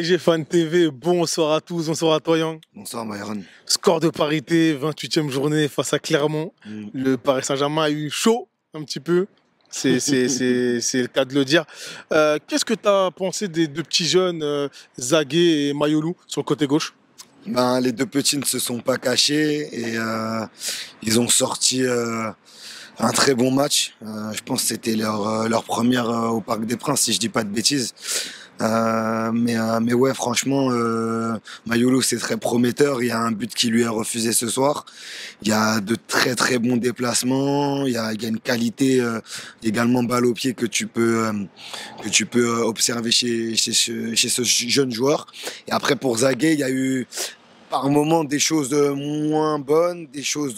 PSG Fan TV, bonsoir à tous, bonsoir à toi Yang. Bonsoir Myron. Score de parité, 28e journée face à Clermont. Le Paris Saint-Germain a eu chaud un petit peu, c'est le cas de le dire. Qu'est-ce que tu as pensé des deux petits jeunes, Zagué et Mayolou, sur le côté gauche? Les deux petits ne se sont pas cachés et ils ont sorti un très bon match. Je pense que c'était leur première au Parc des Princes, si je dis pas de bêtises. Mais ouais, franchement, Mayolo, c'est très prometteur. Il y a un but qui lui est refusé ce soir. Il y a de très très bons déplacements. Il y a une qualité également balle au pied que tu peux observer chez ce jeune joueur. Et après, pour Zagué, il y a eu par moments des choses moins bonnes, des choses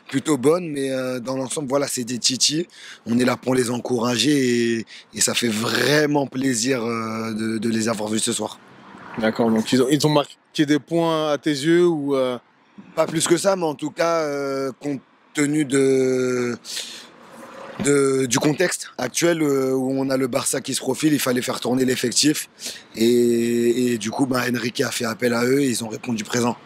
plutôt bonnes, mais dans l'ensemble, voilà, c'est des titis. On est là pour les encourager et ça fait vraiment plaisir de les avoir vus ce soir. D'accord, donc ils ont marqué des points à tes yeux ou Pas plus que ça, mais en tout cas, compte tenu du contexte actuel où on a le Barça qui se profile, il fallait faire tourner l'effectif et du coup Enrique a fait appel à eux et ils ont répondu présent.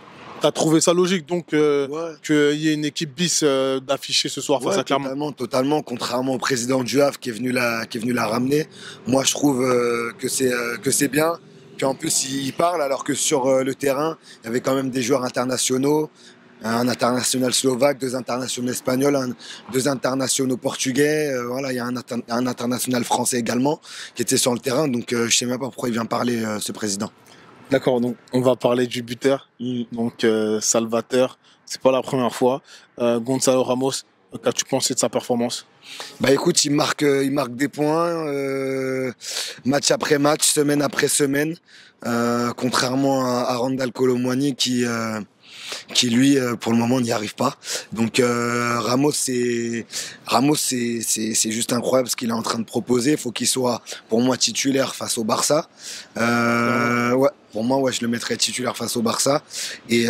t'as trouvé ça logique donc Ouais. qu'il y ait une équipe bis d'afficher ce soir face à Clermont? Totalement, contrairement au président du Havre qui est venu la ramener. Moi je trouve que c'est bien. Puis en plus il parle alors que sur le terrain il y avait quand même des joueurs internationaux. Un international slovaque, deux internationaux espagnols, deux internationaux portugais. Voilà, il y a un international français également qui était sur le terrain. Donc, je sais même pas pourquoi il vient parler, ce président. D'accord, donc on va parler du buteur, donc Salvateur, c'est pas la première fois. Gonzalo Ramos, qu'as-tu pensé de sa performance? Écoute, il marque des points, match après match, semaine après semaine, contrairement à Randal Kolo Muani qui lui pour le moment n'y arrive pas. Donc Ramos c'est juste incroyable ce qu'il est en train de proposer. Il faut qu'il soit pour moi titulaire face au Barça. Ouais, pour moi ouais, je le mettrais titulaire face au Barça et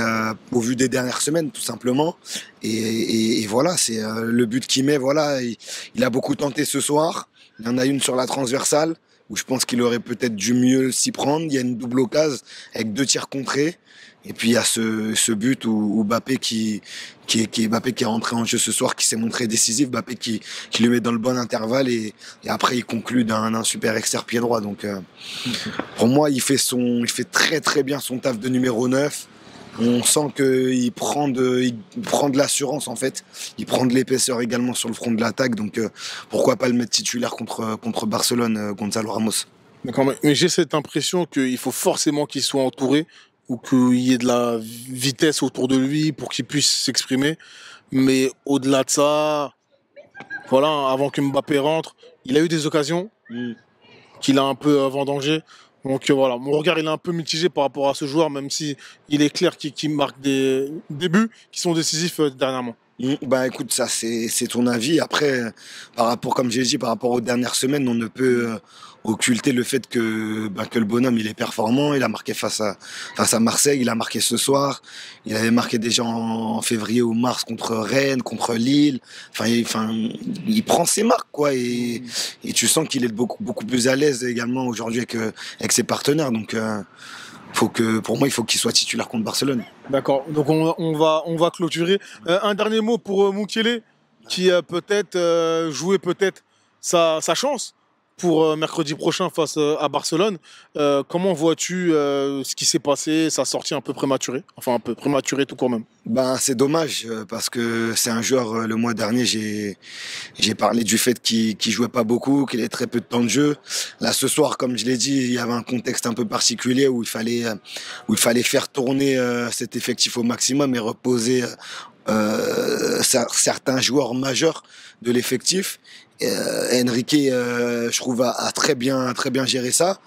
au vu des dernières semaines tout simplement. Et voilà, c'est le but qu'il met. Voilà, il a beaucoup tenté ce soir. Il y en a une sur la transversale où je pense qu'il aurait peut-être dû mieux s'y prendre. Il y a une double occasion avec deux tirs contrés. Et puis il y a ce but où Mbappé Mbappé qui est rentré en jeu ce soir, qui s'est montré décisif, Mbappé qui le met dans le bon intervalle et après il conclut d'un super extérieur pied droit. Donc pour moi il fait très très bien son taf de numéro 9. On sent qu'il prend de l'assurance en fait. Il prend de l'épaisseur également sur le front de l'attaque. Donc pourquoi pas le mettre titulaire contre Barcelone, Gonzalo Ramos. D'accord, mais j'ai cette impression qu'il faut forcément qu'il soit entouré ou qu'il y ait de la vitesse autour de lui pour qu'il puisse s'exprimer. Mais au-delà de ça, voilà, avant que Mbappé rentre, il a eu des occasions qu'il a un peu vendangées. Donc voilà, mon regard il est un peu mitigé par rapport à ce joueur, même si il est clair qu'il marque des buts qui sont décisifs dernièrement. Écoute, ça c'est ton avis. Après, par rapport, comme j'ai dit, par rapport aux dernières semaines, on ne peut occulter le fait que le bonhomme il est performant. Il a marqué face à Marseille, il a marqué ce soir. Il avait marqué déjà en février ou mars contre Rennes, contre Lille. Il prend ses marques quoi et tu sens qu'il est beaucoup plus à l'aise également aujourd'hui avec ses partenaires. Donc pour moi, il faut qu'il soit titulaire contre Barcelone. D'accord, donc on va clôturer. Un dernier mot pour Mukiele, qui a peut-être joué peut-être sa chance pour mercredi prochain face à Barcelone. Comment vois-tu ce qui s'est passé, sa sortie un peu prématurée, enfin un peu prématurée tout quand même? C'est dommage parce que c'est un joueur, le mois dernier, j'ai parlé du fait qu'il jouait pas beaucoup, qu'il avait très peu de temps de jeu. Là, ce soir, comme je l'ai dit, il y avait un contexte un peu particulier où il fallait faire tourner cet effectif au maximum et reposer certains joueurs majeurs de l'effectif. Enrique, je trouve, a très bien géré ça.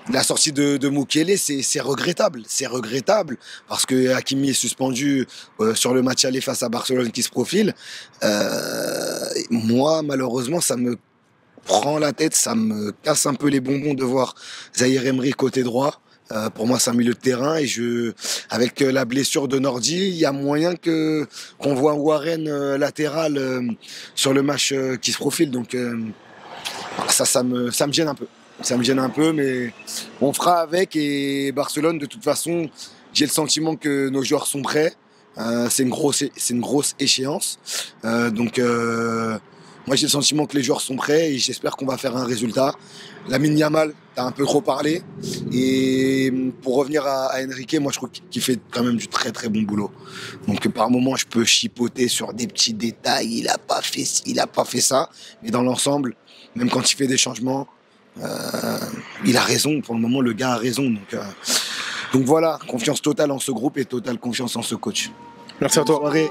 La sortie de Mukiele, c'est regrettable. C'est regrettable parce que Hakimi est suspendu sur le match aller face à Barcelone qui se profile. Moi, malheureusement, ça me prend la tête, ça me casse un peu les bonbons de voir Zahir Emery côté droit. Pour moi, c'est un milieu de terrain et avec la blessure de Nordi, il y a moyen qu'on voit Warren latéral sur le match qui se profile. Donc ça me gêne un peu. Ça me gêne un peu, mais on fera avec. Et Barcelone, de toute façon, j'ai le sentiment que nos joueurs sont prêts. C'est une grosse échéance. Moi, j'ai le sentiment que les joueurs sont prêts et j'espère qu'on va faire un résultat. Lamine Yamal, t'as un peu trop parlé. Et pour revenir à Enrique, moi, je trouve qu'il fait quand même du très très bon boulot. Donc, par moment, je peux chipoter sur des petits détails. Il a pas fait ça. Mais dans l'ensemble, même quand il fait des changements, il a raison. Pour le moment, le gars a raison. Donc voilà, confiance totale en ce groupe et totale confiance en ce coach. Merci à Bonne toi. soirée.